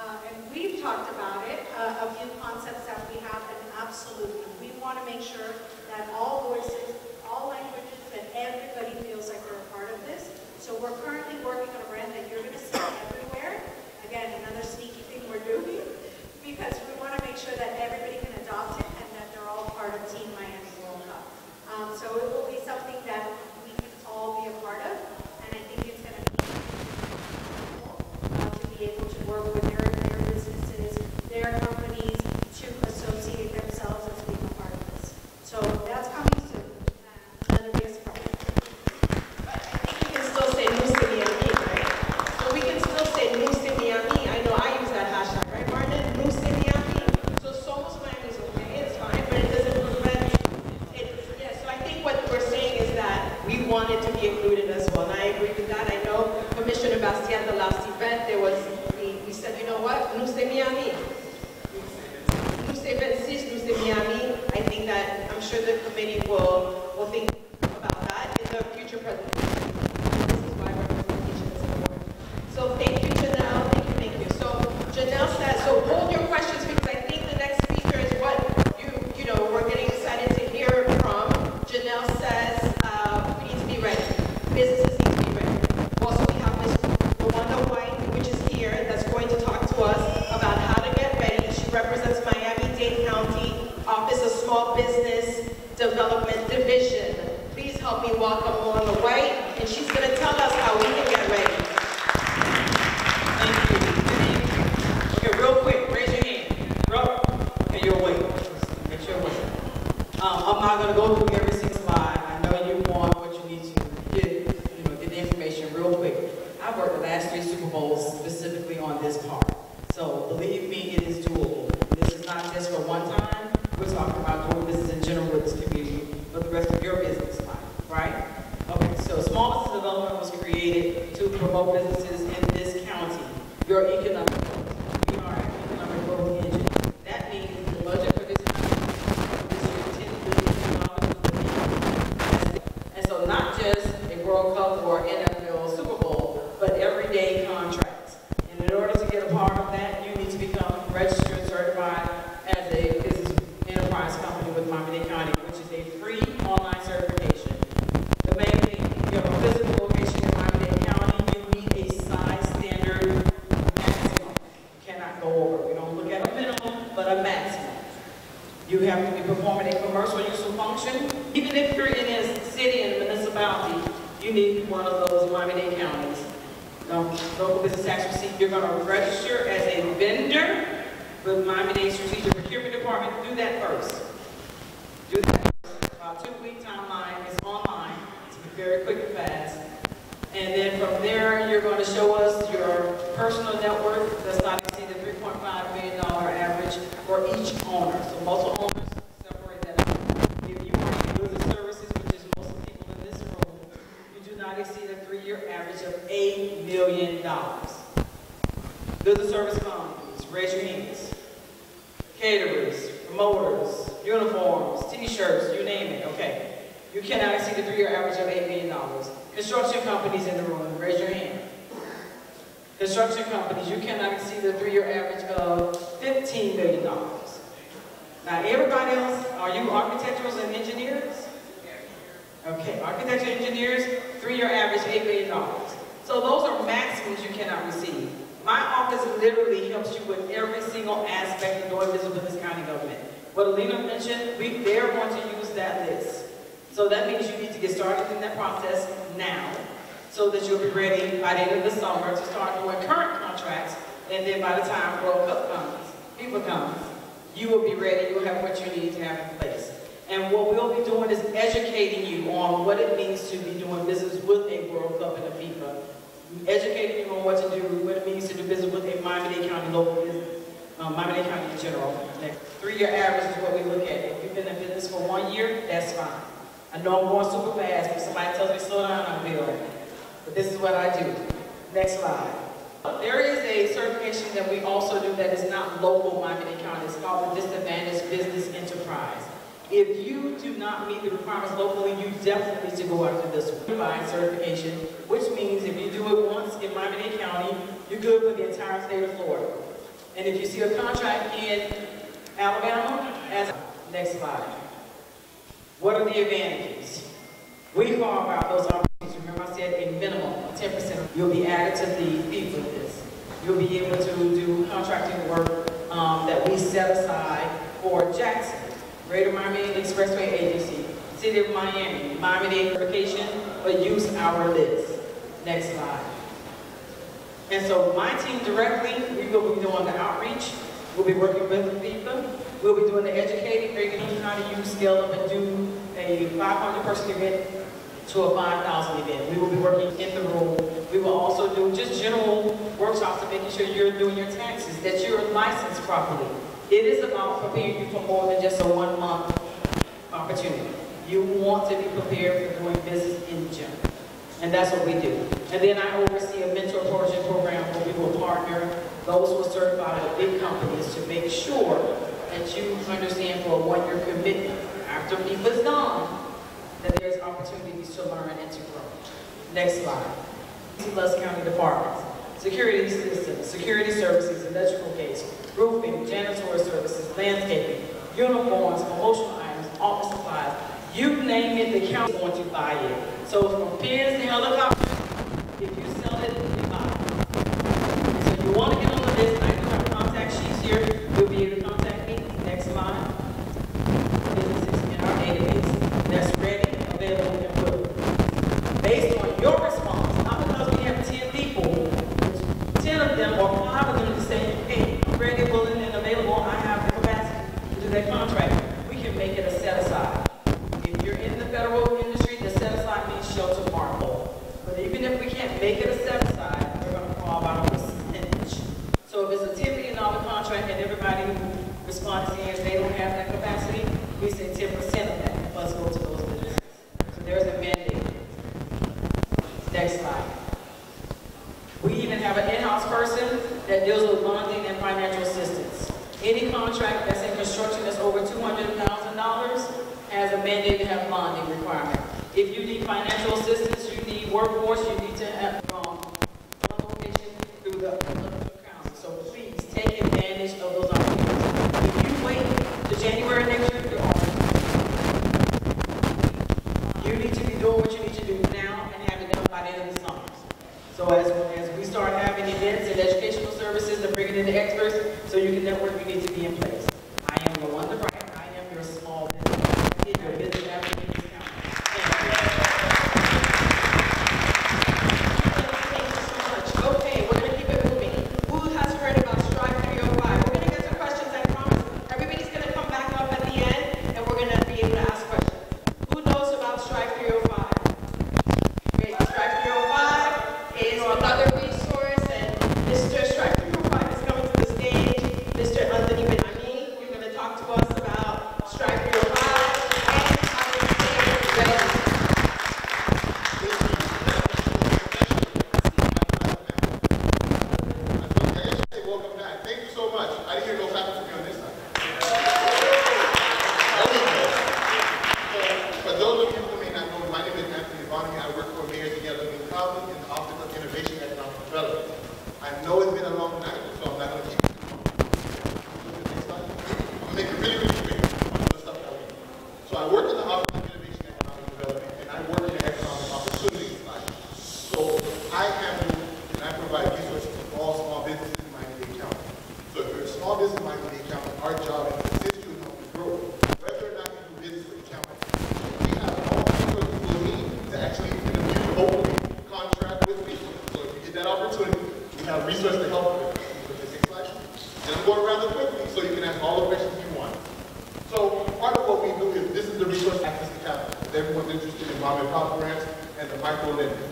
And we've talked about it, a few concepts that we have, and absolutely, we want to make sure that all voices, all languages, that everybody feels like they're a part of this. So we're currently working on a brand that you're going to see everywhere. Again, another sneaky thing we're doing, because we want to make sure that everybody can adopt it and that they're all part of Team Miami World Cup. So it will be something that we can all be a part of, and I think it's going to be to be able to work with their businesses, their companies, to associate themselves as being a part of this. So that's coming. de Miami. Luce 26, Luce Miami. I think that I'm sure the committee will think about that in the future presentation. This is why representation is important. So thank you, Janelle. Thank you. So Janelle says, so hold your questions because I think the next speaker is what you know, we're getting excited to hear from. Janelle says we need to be ready. Businesses need to be ready. Also, we have Ms. Rwanda White, which is here, that's going to talk to us about how to get ready. She represents Miami-Dade County Office of Small Business Development Division. Please help me welcome Rwanda White, and she's going to tell us how we can get ready. Thank you. Okay, real quick, raise your hand. Okay, you're awake. Make sure you're awake. I'm not going to go through every single slide. I know you want what you need to get the information real quick. I've worked the last 3 Super Bowls specifically on this part. So believe me, it is doable. This is not just for one time. We're talking about doing business in general with this community for the rest of your business life, right? Okay, so small business development was created to promote businesses in this county. Your economic growth. We are an economic growth engine. That means the budget for this county is $10 billion. And so not just a World Cup or NFL Super Bowl, but everyday contracts. And in order to get a part of that, you need to become registered, certified as a business enterprise company with Miami-Dade County, which is a free online certification. The main thing, if you have a physical location in Miami-Dade County, you need a size standard maximum. You cannot go over. We don't look at a minimum, but a maximum. You have to be performing a commercial useful function. Even if you're in a city and a municipality, you need one of those Miami-Dade counties. Local business tax receipt, you're going to register as a vendor with Miami-Dade Strategic Procurement Department. Do that first. Do that first. About 2-week timeline. It's online. It's very quick and fast. And then from there, you're going to show us your personal net worth does not exceed the $3.5 million average for each owner. So most owners separate that out. If you are in goods and services, which is most of the people in this room, you do not exceed a 3-year average of $8 million. Goods and service companies, raise your hands. Caterers, promoters, uniforms, t-shirts, you name it, okay. You cannot exceed the 3-year average of $8 million. Construction companies in the room, raise your hand. Construction companies, you cannot exceed the 3-year average of $15 million. Now everybody else, are you architecturals and engineers? Okay, architecture engineers, 3-year average, $8 million. So those are maximums you cannot receive. My office literally helps you with every single aspect of doing business with this county government. What Alina mentioned, they're going to use that list. So that means you need to get started in that process now so that you'll be ready by the end of the summer to start doing current contracts, and then by the time World Cup comes, FIFA comes, you will be ready, you'll have what you need to have in place. And what we'll be doing is educating you on what it means to be doing business with a World Cup and a FIFA. Educating you on what to do, what it means to do business with a Miami-Dade County local business, Miami-Dade County in general. Next, 3-year average is what we look at. If you've been in business for 1 year, that's fine. I know I'm going super fast. If somebody tells me slow down, I'll be all right. But this is what I do. Next slide. There is a certification that we also do that is not local Miami-Dade County. It's called the Disadvantaged Business Enterprise. If you do not meet the requirements locally, you definitely need to go after this one. Certification, which means if you do it once in Miami-Dade County, you're good for the entire state of Florida. And if you see a contract in Alabama, next slide. What are the advantages? We carve out those opportunities. Remember I said a minimum of 10%. You'll be added to the fee for this. You'll be able to do contracting work that we set aside for Jackson, Greater Miami-Dade Expressway Agency, City of Miami, Miami-Dade certification, but use our list. Next slide. And so my team directly, we will be doing the outreach. We'll be working with FIFA. We'll be doing the educating, figuring out how to use, scale up, and do a 500-person event to a 5,000 event. We will be working in the room. We will also do just general workshops to making sure you're doing your taxes, that you're licensed properly. It is about preparing you for more than just a 1-month opportunity. You want to be prepared for doing business in general. And that's what we do. And then I oversee a mentor program where we will partner those who are certified with big make sure that you understand for a one-year commitment after FIFA's gone, that there's opportunities to learn and to grow. Next slide. Plus County Departments, security systems, security services, electrical case, roofing, janitorial services, landscaping, uniforms, promotional items, office supplies, you name it, the county is going to buy it. So from pins to helicopters, if you sell it, you buy it. So you want to get on the list, I do have contact sheets here. You'll be able to contact me. Next slide. Businesses in our database that's ready, available, and willing. Based on your response, not because we have 10 people, 10 of them or 5 of them to say, hey, I'm ready, willing, and available, I have the capacity to do that contract. We can make it a set aside. If you're in the federal industry, the set aside means shelter mark goal. But even if we can't make it a set aside, we're going to call out a percentage. So if it's a $10 million contract and everybody who responds saying they don't have that capacity, we say 10% of that must go to those businesses. So there's a mandate. Next slide. We even have an in-house person that deals with bonding and financial assistance. Any contract that's in construction that's over $200,000 has a mandate to have bonding requirement. If you need financial assistance, you need workforce, you need to have one location through the council. So please take advantage of those opportunities. If you wait to January next year, you're off. You need to be doing what you need to do now and have it done by the end of the summer. So as we start having events and educational services and bringing in the experts, so you can network, you need to be in place. I am the one to write. I am your small business. Your business advocate. Okay, we're going to keep it moving. Who has heard about Strive 305? We're going to get to questions, I promise. Everybody's going to come back up at the end, and we're going to be able to ask questions. Who knows about Strive 305? Great. Strive 305 is another resource, and Mr. Strive 305 is coming to the stage. Mr. Anthony Benami, you're going to talk to us about Strive 305 and how to stay ready. Welcome back. Thank you so much. I didn't hear no clapping for me on this side. For those of you who may not know, my name is Anthony Benami. I work for Mayor Together in Cleveland in the Office of Innovation and Economic Development. I know it's been a long night, so I'm not going to keep you too long. I'm going to make it really, really quick on the stuff that we do. So I work in the Office of Innovation and Economic Development, and I work in the Economic Opportunities Line. So I handle and I provide resources to all small businesses. So if you're a small business Miami-Dade County, our job is to assist you and help you grow. Whether or not you do business with the county, we have all the resources you will need to actually, in the future, hopefully, contract with people. So if you get that opportunity, we have resources to help you. Next slide. And I'm going rather quickly so you can ask all the questions you want. So part of what we do is, this is the resource access to capital. If everyone's interested in mom and pop grants and the micro lending.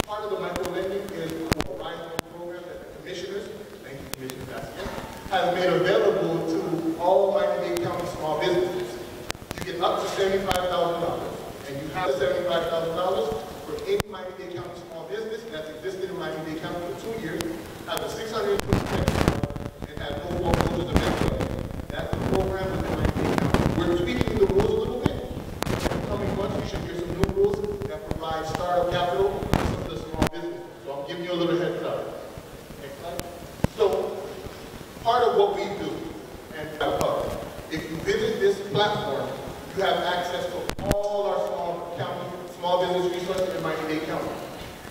Part of the micro lending is a Rise program that the commissioners, has made available to all Miami-Dade County small businesses. You get up to $75,000, and you have $75,000 for any Miami-Dade County small business that's existed in Miami-Dade County for 2 years, have a $620 and have no foreclosures of equity. That's the program within Miami-Dade County. We're tweaking the rules a little bit. In the coming months, we should get some new rules that provide startup capital for some of the small businesses. So I'm giving you a little heads up. Next slide. So, part of what we do, and if you visit this platform, you have access to all our small business resources in Miami-Dade County.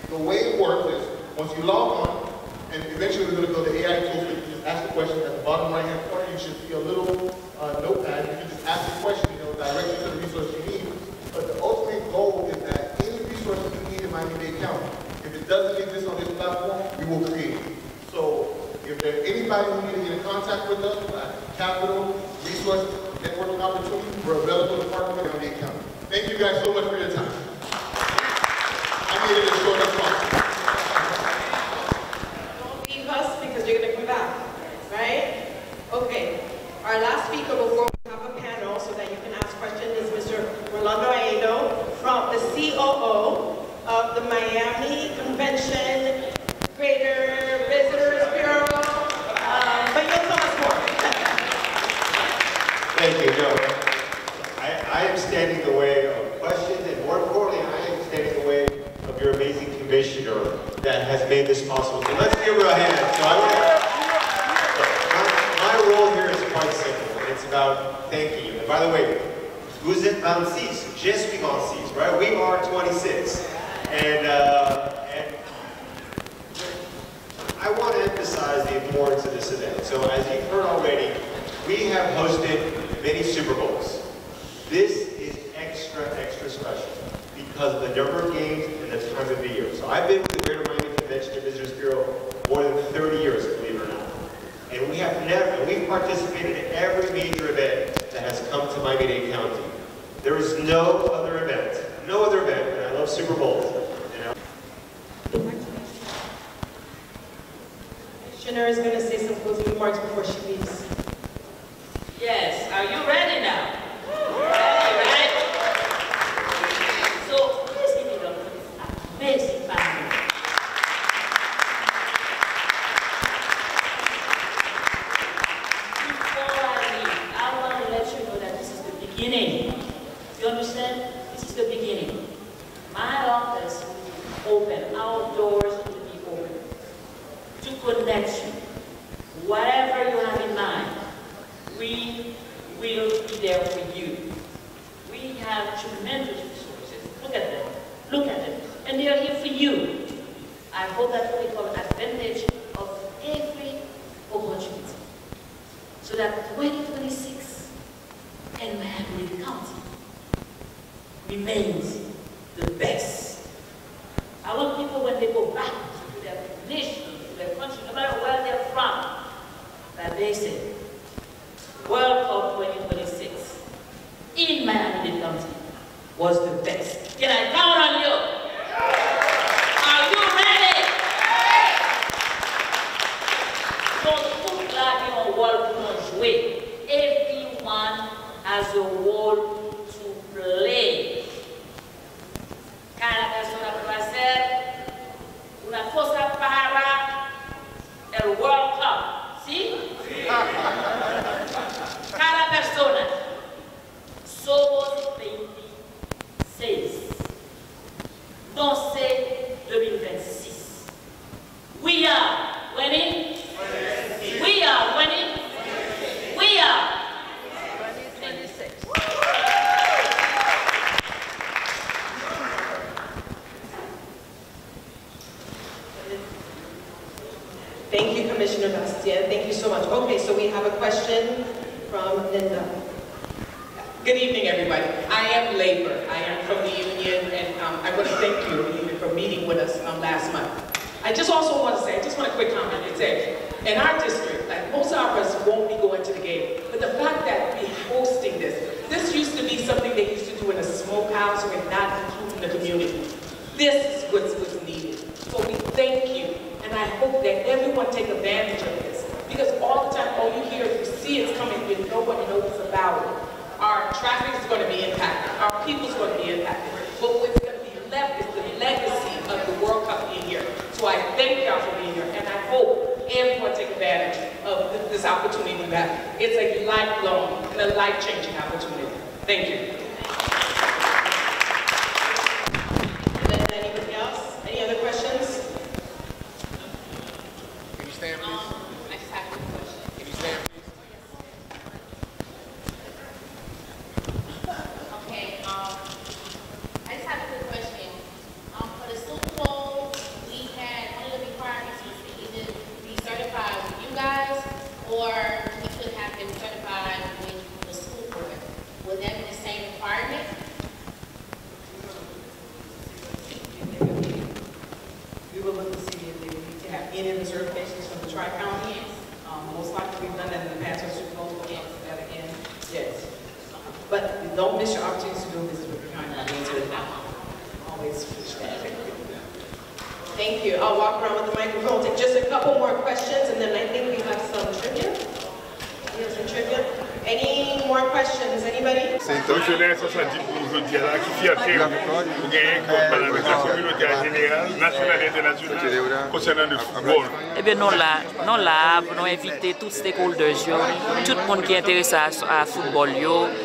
The way it works is, once you log on, and eventually we're going to go to AI tools, you just ask the question at the bottom right-hand corner, you should see a little notepad. You can just ask the question, direct you to the resource you need. But the ultimate goal is that any resource you need in Miami-Dade County, if it doesn't exist on this platform, we will create it. So, if there's anybody who needs to get in contact with us, capital, resources, networking opportunities, we're available to partner with Miami-Dade County. Thank you guys so much for your time. I made it as short as possible. Don't leave us because you're going to come back, right? Okay. Our last speaker before we have a panel so that you can ask questions is Mr. Rolando Aedo from the COO of the Miami Convention Greater Visitors Bureau. But you'll tell us more. without thanking you. And by the way, vous êtes 26, je suis 26, right? We are 26. And I want to emphasize the importance of this event. So as you've heard already, we have hosted many Super Bowls. This is extra special because of the number of games and the time of the year. So I've been with the Greater Miami Convention and Visitors Bureau more than 30 years, believe it or not. And we've participated in every major event that has come to Miami-Dade County. There is no other event, and I love Super Bowls. Commissioner is going to say some closing remarks before she leaves. Yes, are you ready now? Ready, right? So, please give it up for this amazing family. Before I leave, I want to let you know that this is the beginning. You understand? This is the beginning. My office will be open. Our doors will be open to connect you. Whatever you have in mind, we will be there for you. We have tremendous resources. Look at them. Look at them. And they are here for you. I hope that you take advantage of every opportunity so that 2026 and Miami-Dade County remains the best. I want people, when they go back to their nation, to their country, no matter where they're from, that they say, World Cup 2026 in Miami-Dade County was the best. Can I count on you? Are you ready? Donc, toute la vie en world pour jouer. Everyone has a role to play. Cada persona puede hacer una cosa para el World Cup. ¿Sí? Cada persona. Somos 26. 2026. We are winning. We are winning. We are 26. Thank you, Commissioner Bastien. Thank you so much. Okay, so we have a question from Linda. Good evening, everybody. I am Labor. I am from the union, and I want to thank you even for meeting with us last month. I just also want to say, I just want a quick comment and say, in our district, like most of us won't be going to the game, but the fact that we're hosting this used to be something they used to do in a smokehouse or not including the community. This is what's needed. So we thank you, and I hope that everyone take advantage of this, because all the time, all you hear, you see it's coming, but nobody knows about it. Our traffic is going to be impacted. Our people's going to be impacted. But what's going to be left is the legacy of the World Cup being here. So I thank y'all for being here, and I hope everyone take advantage of this opportunity we have. It's a lifelong and a life-changing opportunity. Thank you. Anybody else? Any other questions? Can you stand, please? I just have a question. Can you stand, please? Okay, I just have a quick question. For the Super Bowl, we had one of the requirements was to either be certified with you guys, or we could have been certified with the school board. Would that be the same requirement? We will look to see if they need to have any of the certifications from the Tri-County. Most likely we've done that in the past, so Super Bowl will look into that again. Yes. But don't miss your opportunity to do business with the county. Always push that. Thank you. I'll walk around with the microphone, take just a couple more questions, and then I think we have some trivia. We have some trivia. Any more questions? Anybody? Fonctionnaire 70 pour aujourd'hui, là, qui fierté pour gagner avec la communauté en général, nationale et internationale, concernant le football. Eh bien, nous là, nous inviter tous les stakeholders, tout le monde qui est intéressé à football,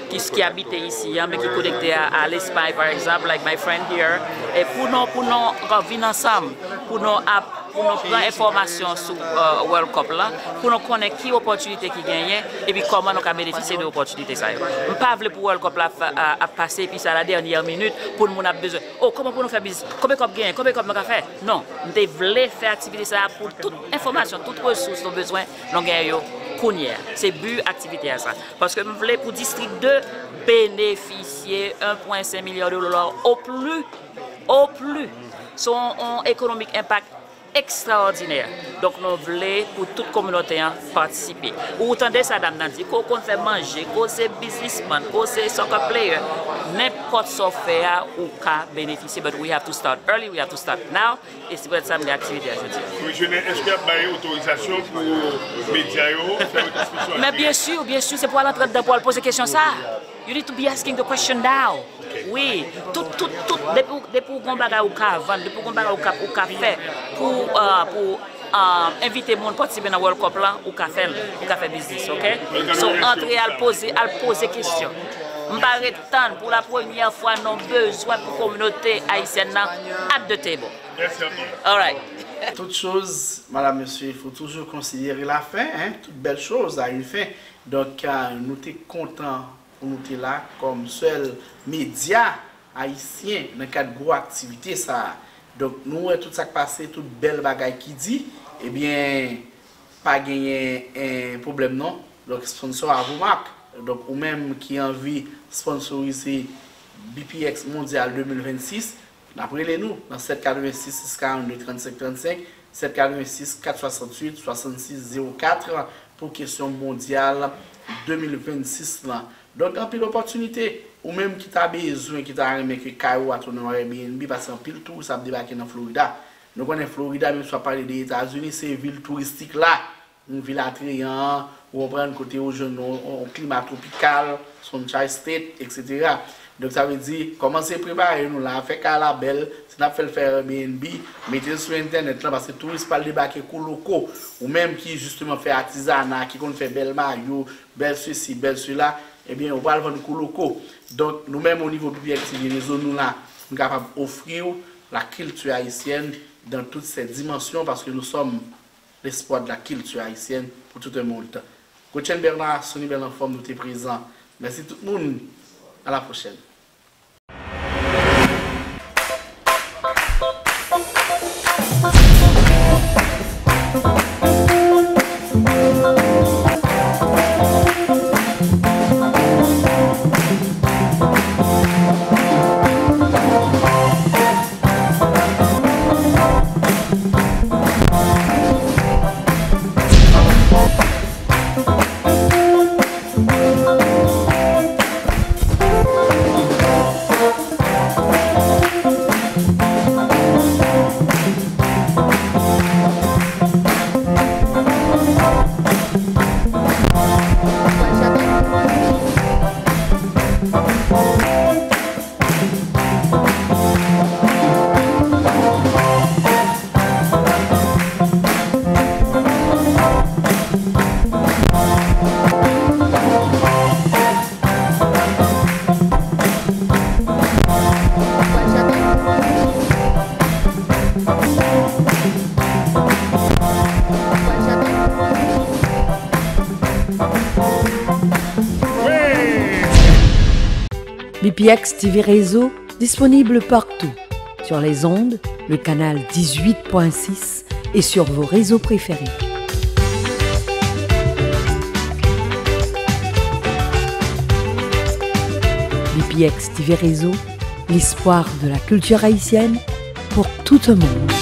qui habite ici, mais qui est connecté à l'Espagne, par exemple, like my friend here, et pour nous venir ensemble, pour nous pour nous prendre information sur World Cup là, pour nous connaître qui opportunité qui gagne et puis comment nous bénéficier de l'opportunité ça. On pas veut pour World Cup là à passer puis ça la dernière minute pour nous avons besoin. Oh comment pour nous faire business, combien de gagne, combien de faire. Non, nous voulons faire activité ça pour toute information, toute ressource nous besoin nous gagne c'est but activité à ça. Parce que nous voulons pour District 2 bénéficier 1,5 milliard de dollars au plus. Son économique impact extraordinaire. Donc nous voulons pour toute communauté participer. Ou entendez ça, dame Nancy, qu'on fait manger, qu'on c'est businessman, qu'on c'est soccer player, n'importe ce qu'on fait ou qu'à bénéficier. But we have to start early, we have to start now. Et c'est pour ça que l'activité je dis. Oui, est-ce qu'il y a une autorisation pour les médias faire une discussion? Mais bien sûr, c'est pour l'entrer dedans pour poser question ça. You need to be asking the question now. Oui, tout, depuis qu'on va au vendre, depuis qu'on va au café pour inviter les gens à participer dans le World Cup là, au café business, ok? So, entrer à poser question. M'arrête pour la première fois, nous avons besoin pour la communauté haïtienne at the table. All right. Toute chose, madame, monsieur, il faut toujours considérer la fin, hein? Toute belle chose a une fin. Donc, nous sommes contents pour nous être là comme seul média haïtien dans le cadre de gros activités. Donc, nous, tout ça qui passe, toute belle bagaille qui dit, eh bien, pas gagner un problème, non. Donc, sponsor à vos marques. Donc, ou même qui a envie de sponsoriser BPX Mondial 2026, appelez-nous dans 786 642 35 35, 786 468 66 04 pour question mondiale 2026 là. Donc, en pile d'opportunités, ou même qui t'a besoin, qui t'a aimé que Cairo a tourné en Airbnb, parce qu'en pile tout, ça débarque dans Florida. Nous connaissons Florida, même si on parle des États-Unis, c'est une ville touristique là, une ville attrayante, où on prend un côté au jeune, un climat tropical, Sunshine State, etc. Donc, ça veut dire, commencez à préparer nous là, fait qu'à la belle, si on a fait le faire Airbnb, mettez sur Internet là, parce que les touristes parlent débarquer pour locaux, ou même qui justement fait artisanat, qui fait belle maillot, belle ceci, belle cela. Eh bien, on va le vendre pour locaux. Donc, nous-mêmes, au niveau du activité réseau, nous là, nous sommes capables d'offrir la culture haïtienne dans toutes ses dimensions parce que nous sommes l'espoir de la culture haïtienne pour tout le monde. Coach Bernard, Sonny Belenforme, nous sommes présents. Merci tout le monde. À la prochaine. BPX TV Réseau, disponible partout, sur les ondes, le canal 18.6 et sur vos réseaux préférés. BPX TV Réseau, l'espoir de la culture haïtienne pour tout le monde.